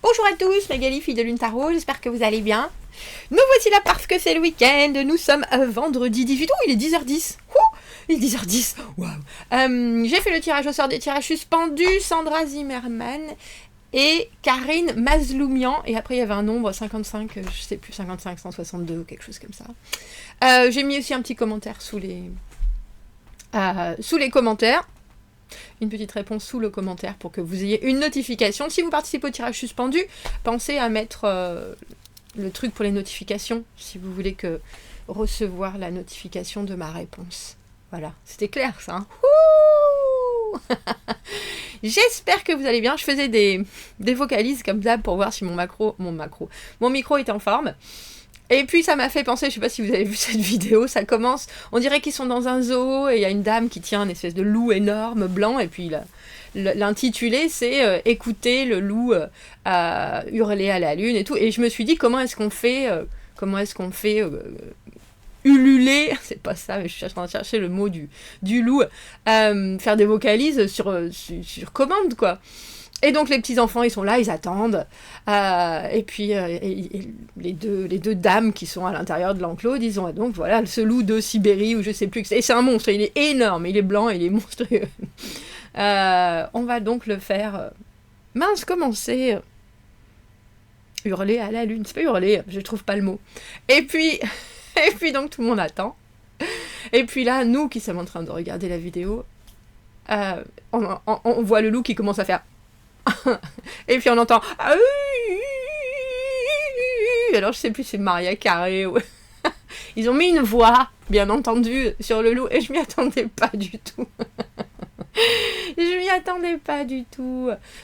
Bonjour à tous, Magali, fille de Lune Tarot, j'espère que vous allez bien. Nous voici là parce que c'est le week-end, nous sommes vendredi 18, il est 10h10. Il est 10h10, waouh. J'ai fait le tirage au sort des tirages suspendus, Sandra Zimmerman et Karine Mazloumian, et après il y avait un nombre 55, je sais plus, 55, 162 ou quelque chose comme ça. J'ai mis aussi un petit commentaire sous les commentaires. Une petite réponse sous le commentaire pour que vous ayez une notification. Si vous participez au tirage suspendu, pensez à mettre le truc pour les notifications, si vous voulez recevoir la notification de ma réponse. Voilà, c'était clair ça. Hein. J'espère que vous allez bien. Je faisais des vocalises comme ça pour voir si mon micro était en forme. Et puis ça m'a fait penser, je sais pas si vous avez vu cette vidéo, ça commence, on dirait qu'ils sont dans un zoo et il y a une dame qui tient une espèce de loup énorme blanc et puis l'intitulé c'est écouter le loup hurler à la lune et tout. Et je me suis dit comment est-ce qu'on fait ululer, c'est pas ça mais je suis en train de chercher le mot du loup, faire des vocalises sur commande quoi. Et donc les petits-enfants, ils sont là, ils attendent. Et puis les deux dames qui sont à l'intérieur de l'enclos disent donc voilà, ce loup de Sibérie, ou je sais plus, et c'est un monstre, il est énorme, il est blanc, il est monstrueux. On va donc le faire... comment c'est hurler à la lune, c'est pas hurler, je trouve pas le mot. Et puis donc tout le monde attend. Et puis là, nous qui sommes en train de regarder la vidéo, on voit le loup qui commence à faire... et puis on entend alors je sais plus si c'est Maria Carré ou... ils ont mis une voix bien entendu sur le loup et je m'y attendais pas du tout.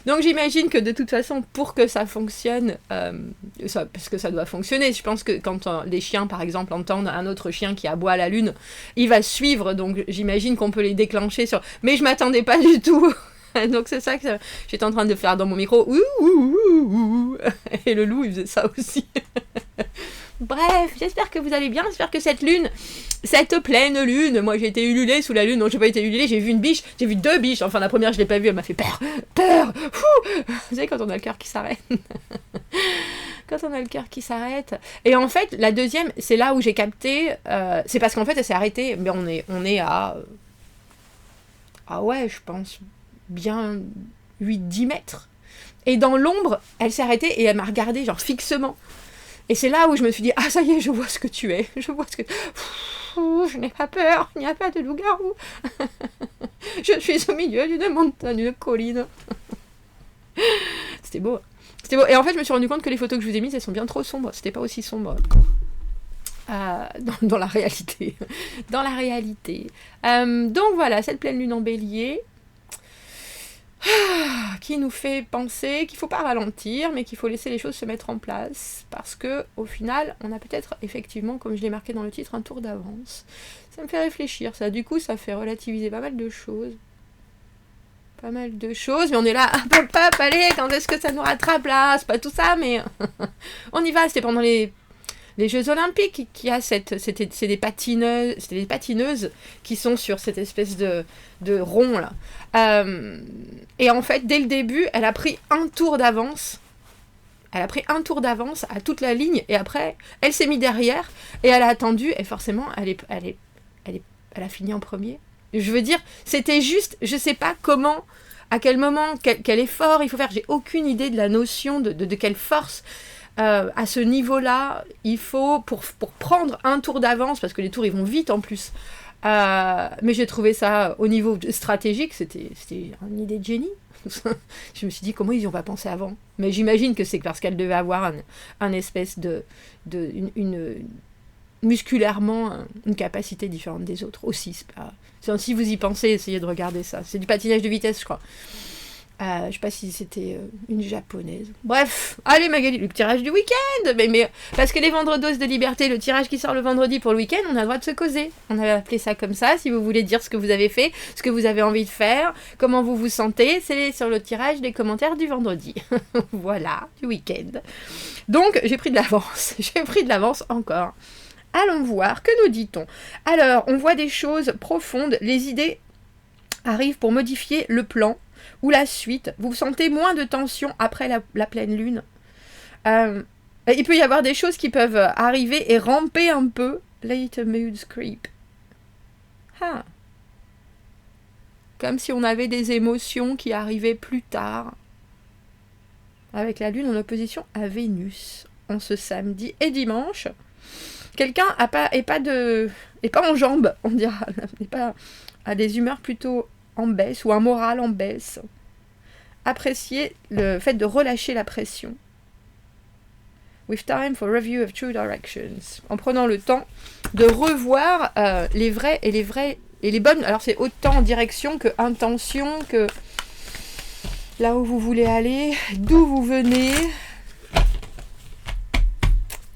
Donc j'imagine que de toute façon pour que ça fonctionne parce que ça doit fonctionner, je pense que quand les chiens par exemple entendent un autre chien qui aboie à la lune, il va suivre, donc j'imagine qu'on peut les déclencher mais je m'attendais pas du tout. Donc c'est ça que j'étais en train de faire dans mon micro. Et le loup, il faisait ça aussi. Bref, j'espère que vous allez bien. J'espère que cette pleine lune, moi j'ai été ululée sous la lune, non j'ai pas été ululée, j'ai vu une biche, j'ai vu deux biches. Enfin la première je l'ai pas vue, elle m'a fait peur. Vous savez quand on a le cœur qui s'arrête. Et en fait, la deuxième, c'est là où j'ai capté, c'est parce qu'en fait elle s'est arrêtée, mais on est à... je pense... bien 8-10 mètres. Et dans l'ombre, elle s'est arrêtée et elle m'a regardé genre fixement. Et c'est là où je me suis dit, ça y est, je vois ce que tu es. Je n'ai pas peur, il n'y a pas de loup-garou. Je suis au milieu d'une montagne, d'une colline. C'était beau. Et en fait, je me suis rendu compte que les photos que je vous ai mises, elles sont bien trop sombres. C'était pas aussi sombre. Dans la réalité. Donc voilà, cette pleine lune en bélier. Qui nous fait penser qu'il ne faut pas ralentir, mais qu'il faut laisser les choses se mettre en place, parce que au final, on a peut-être effectivement, comme je l'ai marqué dans le titre, un tour d'avance. Ça me fait réfléchir, ça. Du coup, ça fait relativiser pas mal de choses. Mais on est là, hop, allez, quand est-ce que ça nous rattrape là? C'est pas tout ça, mais on y va. C'était pendant les Jeux Olympiques qu'il y a c'est des patineuses qui sont sur cette espèce de rond là. Et en fait, dès le début, elle a pris un tour d'avance. À toute la ligne, et après, elle s'est mise derrière et elle a attendu, et forcément, elle a fini en premier. Je veux dire, c'était juste, je sais pas comment, à quel moment, quel effort il faut faire. J'ai aucune idée de la notion de quelle force. À ce niveau-là, il faut, pour prendre un tour d'avance, parce que les tours ils vont vite en plus, mais j'ai trouvé ça au niveau stratégique, c'était une idée de génie. Je me suis dit comment ils n'y ont pas pensé avant, mais j'imagine que c'est parce qu'elle devait avoir un espèce musculairement une capacité différente des autres aussi. Si vous y pensez, essayez de regarder ça, c'est du patinage de vitesse je crois. Je sais pas si c'était une japonaise. Bref, allez Magali, le tirage du week-end. Mais parce que les vendredoses de liberté, le tirage qui sort le vendredi pour le week-end, on a le droit de se causer. On avait appelé ça comme ça. Si vous voulez dire ce que vous avez fait, ce que vous avez envie de faire, comment vous vous sentez, c'est sur le tirage des commentaires du vendredi. Voilà, du week-end. Donc j'ai pris de l'avance encore. Allons voir, que nous dit-on? Alors, on voit des choses profondes. Les idées arrivent pour modifier le plan. ou la suite. Vous sentez moins de tension après la pleine lune. Il peut y avoir des choses qui peuvent arriver et ramper un peu. Later moods creep. Ah. Comme si on avait des émotions qui arrivaient plus tard. Avec la lune en opposition à Vénus. En ce samedi et dimanche. Quelqu'un est pas en jambes, on dira. N'est pas a des humeurs plutôt en baisse ou un moral en baisse. Appréciez le fait de relâcher la pression. With time for review of true directions. En prenant le temps de revoir les vrais et les bonnes. Alors c'est autant direction que intention, que là où vous voulez aller, d'où vous venez.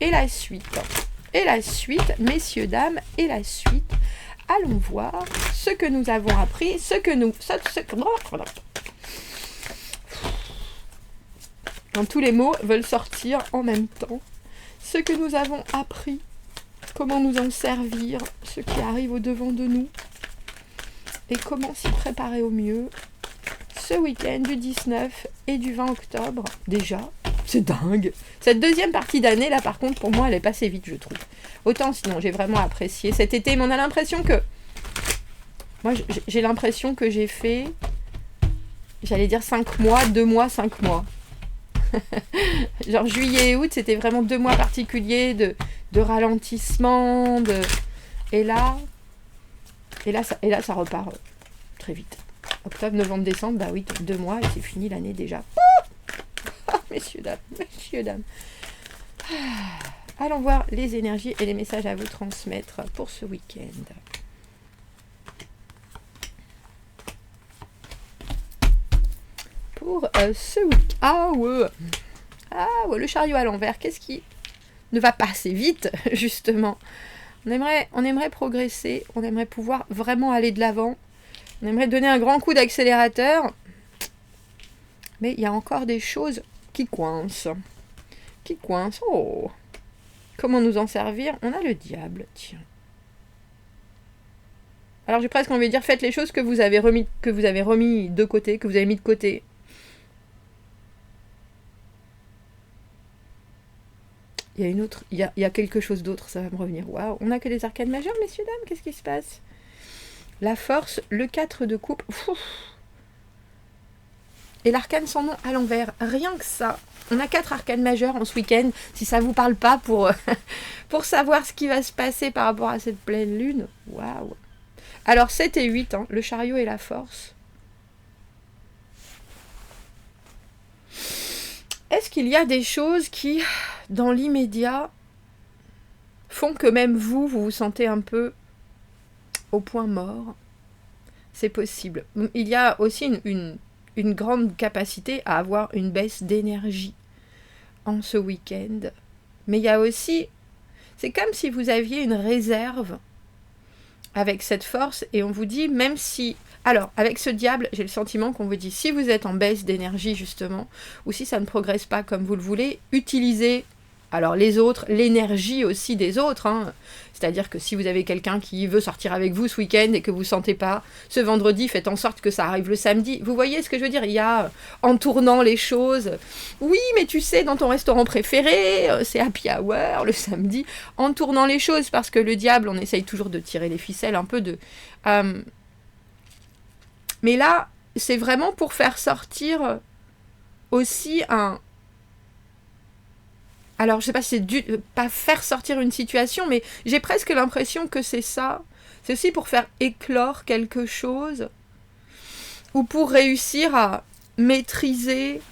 Et la suite. Et la suite, messieurs, dames, et la suite. Allons voir ce que nous avons appris, Quand tous les mots veulent sortir en même temps. Ce que nous avons appris, comment nous en servir, ce qui arrive au-devant de nous, et comment s'y préparer au mieux. Ce week-end du 19 et du 20 octobre, déjà, c'est dingue. Cette deuxième partie d'année, là, par contre, pour moi, elle est passée vite, je trouve. Autant, sinon, j'ai vraiment apprécié cet été, mais on a l'impression que... Moi, j'ai l'impression que j'ai fait... J'allais dire 5 mois, 2 mois, 5 mois. Genre juillet et août, c'était vraiment 2 mois particuliers de ralentissement, et là, ça repart très vite. Octobre, novembre, décembre, bah oui, 2 mois et c'est fini l'année déjà. Messieurs, dames. Allons voir les énergies et les messages à vous transmettre pour ce week-end. Pour ce week-end. Ah ouais, le chariot à l'envers. Qu'est-ce qui ne va pas assez vite, justement? On aimerait progresser, on aimerait pouvoir vraiment aller de l'avant. On aimerait donner un grand coup d'accélérateur. Mais il y a encore des choses qui coincent. Oh. Comment nous en servir? On a le diable, tiens. Alors j'ai presque envie de dire, faites les choses que vous avez remis de côté, que vous avez mis de côté. Il y a quelque chose d'autre, ça va me revenir. Waouh, on n'a que des arcanes majeures, messieurs, dames, qu'est-ce qui se passe? La force, le 4 de coupe. Et l'arcane sans nom à l'envers. Rien que ça. On a 4 arcanes majeures en ce week-end. Si ça ne vous parle pas pour savoir ce qui va se passer par rapport à cette pleine lune. Waouh. Alors 7 et 8, hein, le chariot et la force. Est-ce qu'il y a des choses qui, dans l'immédiat, font que même vous vous sentez un peu au point mort? C'est possible. Il y a aussi une grande capacité à avoir une baisse d'énergie en ce week-end. Mais il y a aussi... C'est comme si vous aviez une réserve avec cette force et on vous dit, même si... Alors, avec ce diable, j'ai le sentiment qu'on vous dit, si vous êtes en baisse d'énergie, justement, ou si ça ne progresse pas comme vous le voulez, utilisez, alors les autres, l'énergie aussi des autres, hein. C'est-à-dire que si vous avez quelqu'un qui veut sortir avec vous ce week-end et que vous ne sentez pas, ce vendredi, faites en sorte que ça arrive le samedi. Vous voyez ce que je veux dire? Il y a, en tournant les choses, oui, mais tu sais, dans ton restaurant préféré, c'est happy hour le samedi, en tournant les choses, parce que le diable, on essaye toujours de tirer les ficelles un peu de... Mais là, c'est vraiment pour faire sortir aussi un... Alors, je sais pas si c'est pas faire sortir une situation, mais j'ai presque l'impression que c'est ça. C'est aussi pour faire éclore quelque chose ou pour réussir à maîtriser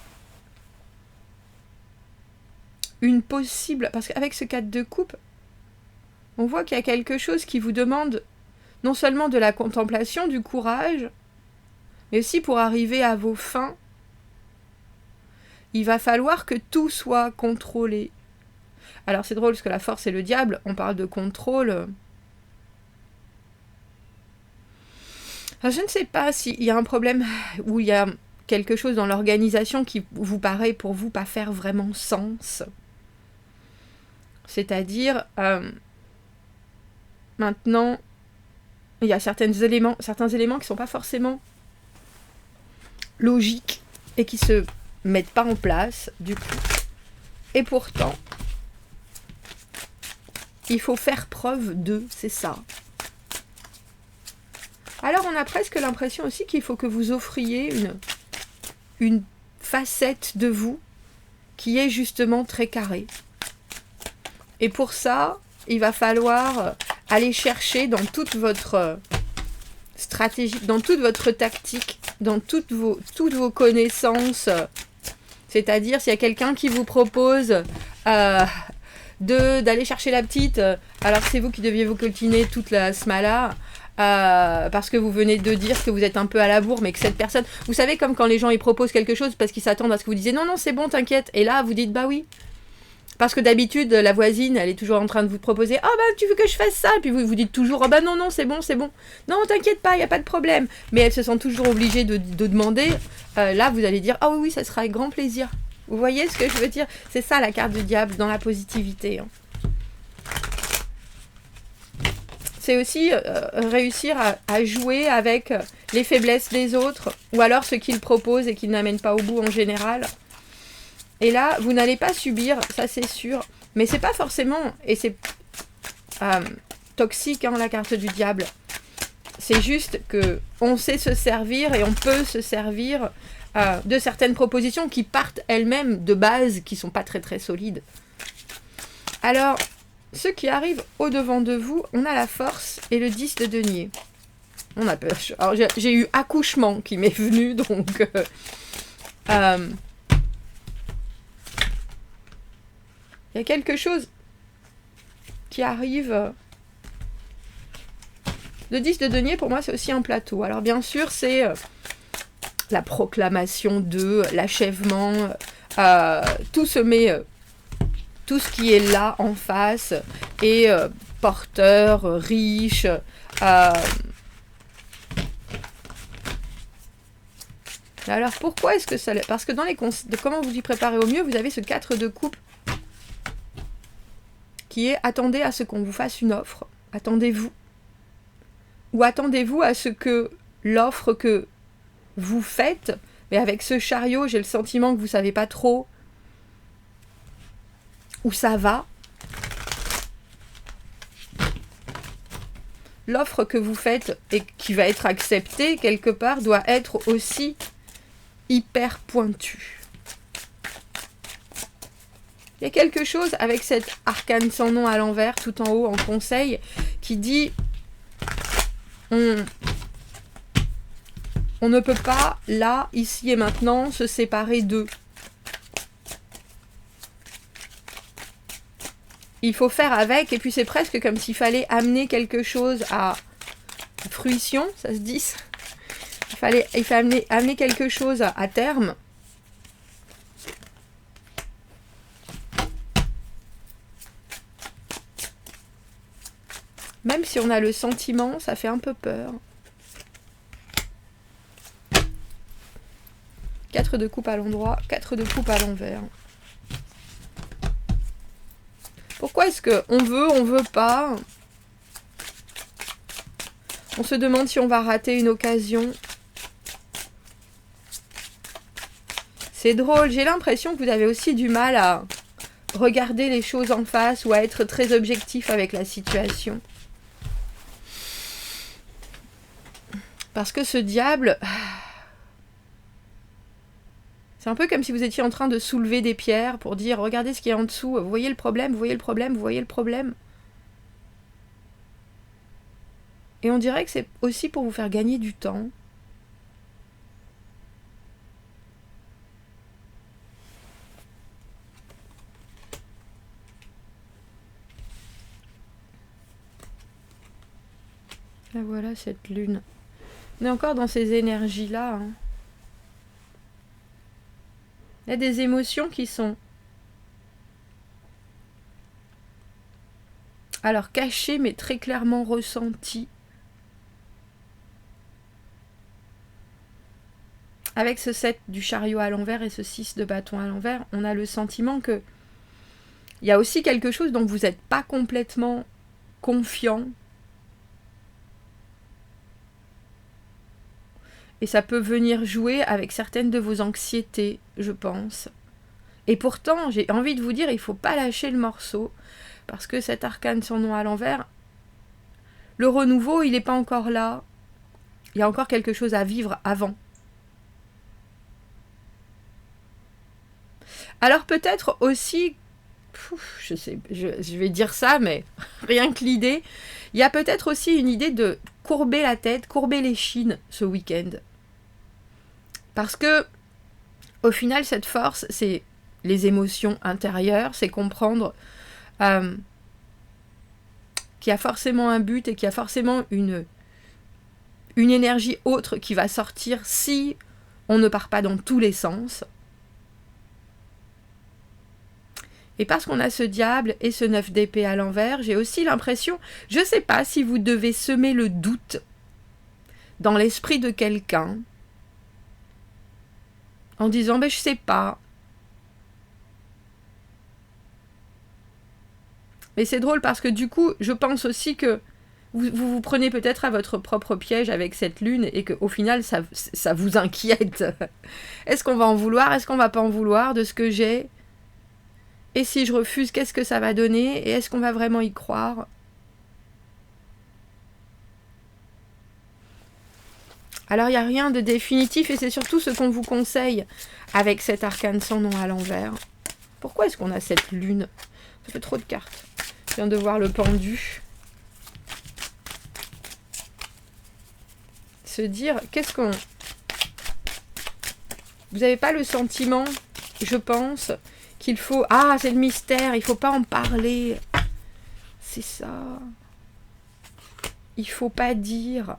une possible... Parce qu'avec ce 4 de coupe, on voit qu'il y a quelque chose qui vous demande non seulement de la contemplation, du courage, mais aussi pour arriver à vos fins, il va falloir que tout soit contrôlé. Alors c'est drôle parce que la force et le diable, on parle de contrôle. Alors, je ne sais pas s'il y a un problème où il y a quelque chose dans l'organisation qui vous paraît pour vous pas faire vraiment sens. C'est-à-dire, maintenant, il y a certains éléments qui ne sont pas forcément logiques et qui se mettent pas en place du coup. Et pourtant, il faut faire preuve de, c'est ça. Alors on a presque l'impression aussi qu'il faut que vous offriez une facette de vous qui est justement très carrée. Et pour ça, il va falloir aller chercher dans toute votre stratégie, dans toute votre tactique, dans toutes vos connaissances. C'est-à-dire, s'il y a quelqu'un qui vous propose d'aller chercher la petite, alors c'est vous qui deviez vous coltiner toute la smala, parce que vous venez de dire que vous êtes un peu à la bourre, mais que cette personne... Vous savez, comme quand les gens ils proposent quelque chose parce qu'ils s'attendent à ce que vous disiez « Non, non, c'est bon, t'inquiète ». Et là, vous dites « Bah oui ». Parce que d'habitude, la voisine, elle est toujours en train de vous proposer « Oh bah, tu veux que je fasse ça ?» Et puis vous dites toujours « Oh bah non, non, c'est bon, c'est bon. Non, t'inquiète pas, il n'y a pas de problème. » Mais elle se sent toujours obligée de demander. Là, vous allez dire « Ah oui, oui, ça sera avec grand plaisir. » Vous voyez ce que je veux dire? C'est ça la carte du diable dans la positivité. Hein. C'est aussi réussir à jouer avec les faiblesses des autres, ou alors ce qu'ils proposent et qu'ils n'amènent pas au bout en général. Et là, vous n'allez pas subir, ça c'est sûr, mais c'est pas forcément, et c'est toxique hein, la carte du diable. C'est juste que on sait se servir et on peut se servir de certaines propositions qui partent elles-mêmes de base, qui sont pas très très solides. Alors, ceux qui arrivent au-devant de vous, on a la force et le 10 de denier. On a peur. Alors, j'ai eu accouchement qui m'est venu, donc... il y a quelque chose qui arrive. Le 10 de denier, pour moi, c'est aussi un plateau. Alors, bien sûr, c'est la proclamation de l'achèvement. Tout se met... tout ce qui est là, en face, est porteur, riche. Alors, pourquoi est-ce que ça... Parce que dans les de comment vous y préparez au mieux, vous avez ce 4 de coupe qui est attendez à ce qu'on vous fasse une offre, attendez-vous, ou attendez-vous à ce que l'offre que vous faites, mais avec ce chariot, j'ai le sentiment que vous savez pas trop où ça va. L'offre que vous faites et qui va être acceptée quelque part doit être aussi hyper pointue. Il y a quelque chose avec cet arcane sans nom à l'envers, tout en haut, en conseil, qui dit on ne peut pas, là, ici et maintenant, se séparer d'eux. Il faut faire avec, et puis c'est presque comme s'il fallait amener quelque chose à fruition, ça se dit. Il fallait amener quelque chose à terme. Même si on a le sentiment, ça fait un peu peur. 4 de coupe à l'endroit, 4 de coupe à l'envers. Pourquoi est-ce qu'on veut, on veut pas? On se demande si on va rater une occasion. C'est drôle, j'ai l'impression que vous avez aussi du mal à regarder les choses en face ou à être très objectif avec la situation. Parce que ce diable, c'est un peu comme si vous étiez en train de soulever des pierres pour dire, regardez ce qu'il y a en dessous, vous voyez le problème, vous voyez le problème, vous voyez le problème. Et on dirait que c'est aussi pour vous faire gagner du temps. Et voilà cette lune. On est encore dans ces énergies-là. Hein. Il y a des émotions qui sont... alors cachées, mais très clairement ressenties. Avec ce 7 du chariot à l'envers et ce 6 de bâton à l'envers, on a le sentiment que il y a aussi quelque chose dont vous n'êtes pas complètement confiant. Et ça peut venir jouer avec certaines de vos anxiétés, je pense. Et pourtant, j'ai envie de vous dire, il ne faut pas lâcher le morceau. Parce que cet arcane sans nom à l'envers, le renouveau, il n'est pas encore là. Il y a encore quelque chose à vivre avant. Alors peut-être aussi, je vais dire ça, mais rien que l'idée, il y a peut-être aussi une idée de courber la tête, courber les chines ce week-end. Parce que, au final, cette force, c'est les émotions intérieures, c'est comprendre qu'il y a forcément un but et qu'il y a forcément une énergie autre qui va sortir si on ne part pas dans tous les sens. Et parce qu'on a ce diable et ce 9 d'épée à l'envers, j'ai aussi l'impression, je ne sais pas si vous devez semer le doute dans l'esprit de quelqu'un, en disant, je sais pas. Mais c'est drôle parce que du coup, je pense aussi que vous prenez peut-être à votre propre piège avec cette lune et qu'au final, ça vous inquiète. Est-ce qu'on va en vouloir? Est-ce qu'on va pas en vouloir de ce que j'ai? Et si je refuse, qu'est-ce que ça va donner? Et est-ce qu'on va vraiment y croire? Alors, il n'y a rien de définitif et c'est surtout ce qu'on vous conseille avec cet arcane sans nom à l'envers. Pourquoi est-ce qu'on a cette lune? Ça fait trop de cartes. Je viens de voir le pendu. Se dire, qu'est-ce qu'on... Vous n'avez pas le sentiment, je pense, qu'il faut... Ah, c'est le mystère, il ne faut pas en parler. C'est ça. Il ne faut pas dire...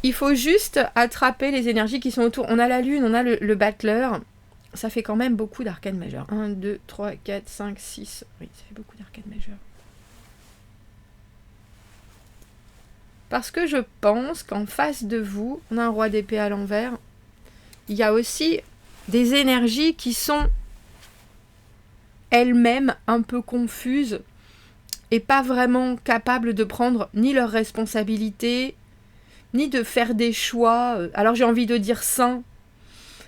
Il faut juste attraper les énergies qui sont autour. On a la lune, on a le battleur. Ça fait quand même beaucoup d'arcanes majeures. 1, 2, 3, 4, 5, 6. Oui, ça fait beaucoup d'arcanes majeures. Parce que je pense qu'en face de vous, on a un roi d'épée à l'envers. Il y a aussi des énergies qui sont elles-mêmes un peu confuses et pas vraiment capables de prendre ni leurs responsabilités, ni de faire des choix, alors j'ai envie de dire sains.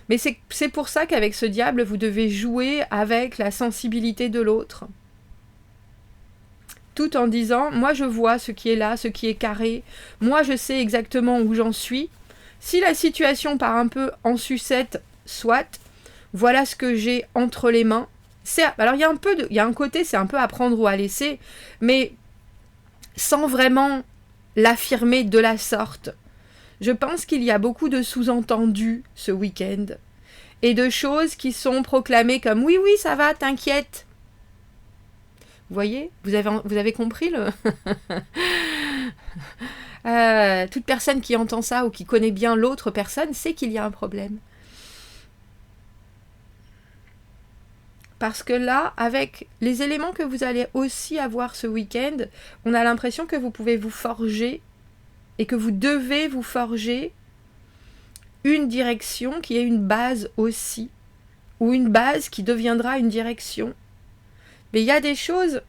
Mais c'est pour ça qu'avec ce diable, vous devez jouer avec la sensibilité de l'autre. Tout en disant, moi je vois ce qui est là, ce qui est carré, moi je sais exactement où j'en suis. Si la situation part un peu en sucette, soit, voilà ce que j'ai entre les mains. Alors il y a un côté, c'est un peu à prendre ou à laisser, mais sans vraiment l'affirmer de la sorte. Je pense qu'il y a beaucoup de sous-entendus ce week-end et de choses qui sont proclamées comme oui, oui, ça va, t'inquiète. Vous voyez, vous avez compris le... toute personne qui entend ça ou qui connaît bien l'autre personne sait qu'il y a un problème. Parce que là, avec les éléments que vous allez aussi avoir ce week-end, on a l'impression que vous pouvez vous forger et que vous devez vous forger une direction qui est une base aussi, ou une base qui deviendra une direction. Mais il y a des choses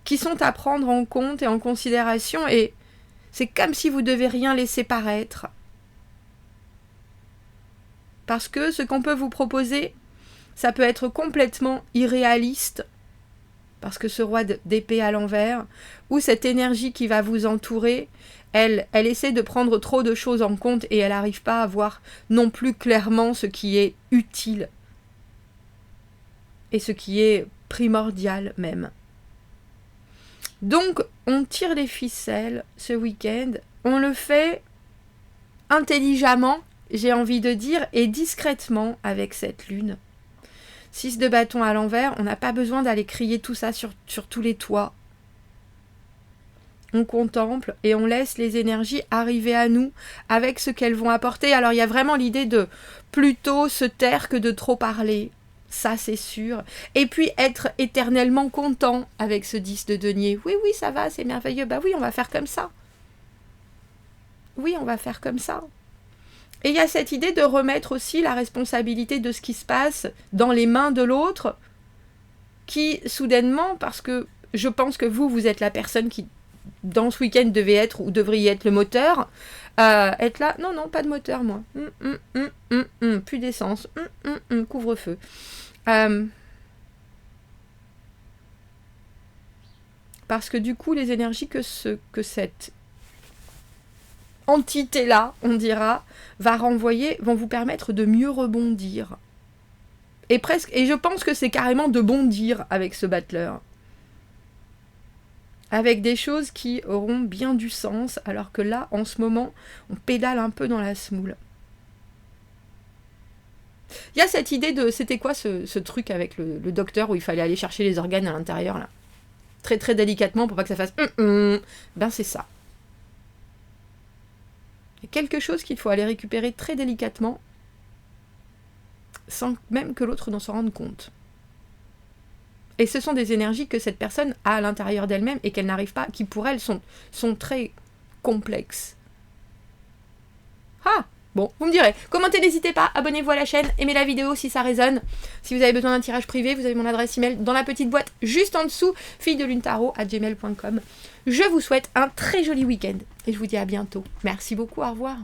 qui sont à prendre en compte et en considération, et c'est comme si vous ne devez rien laisser paraître. Parce que ce qu'on peut vous proposer, ça peut être complètement irréaliste, parce que ce roi d'épée à l'envers, ou cette énergie qui va vous entourer, elle essaie de prendre trop de choses en compte et elle n'arrive pas à voir non plus clairement ce qui est utile et ce qui est primordial même. Donc, on tire les ficelles ce week-end, on le fait intelligemment, j'ai envie de dire, et discrètement avec cette lune. 6 de bâton à l'envers, on n'a pas besoin d'aller crier tout ça sur tous les toits. On contemple et on laisse les énergies arriver à nous avec ce qu'elles vont apporter. Alors il y a vraiment l'idée de plutôt se taire que de trop parler, ça c'est sûr. Et puis être éternellement content avec ce 10 de denier. Oui, oui, ça va, c'est merveilleux. Bah oui, on va faire comme ça. Oui, on va faire comme ça. Et il y a cette idée de remettre aussi la responsabilité de ce qui se passe dans les mains de l'autre qui, soudainement, parce que je pense que vous êtes la personne qui dans ce week-end devait être ou devrait y être le moteur, être là, non, pas de moteur, moi. Plus d'essence. Couvre-feu. Parce que du coup, les énergies que cette entité-là, on dira, va renvoyer, vont vous permettre de mieux rebondir. Et je pense que c'est carrément de bondir avec ce battleur. Avec des choses qui auront bien du sens, alors que là, en ce moment, on pédale un peu dans la semoule. Il y a cette idée de... C'était quoi ce truc avec le docteur où il fallait aller chercher les organes à l'intérieur, là? Très très délicatement pour pas que ça fasse... Ben c'est ça. Il y a quelque chose qu'il faut aller récupérer très délicatement, sans même que l'autre n'en se rende compte. Et ce sont des énergies que cette personne a à l'intérieur d'elle-même et qu'elle n'arrive pas, qui pour elle sont très complexes. Ah, bon, vous me direz. Commentez, n'hésitez pas, abonnez-vous à la chaîne, aimez la vidéo si ça résonne. Si vous avez besoin d'un tirage privé, vous avez mon adresse email dans la petite boîte juste en dessous, filledelunetaro@gmail.com. Je vous souhaite un très joli week-end et je vous dis à bientôt. Merci beaucoup, au revoir.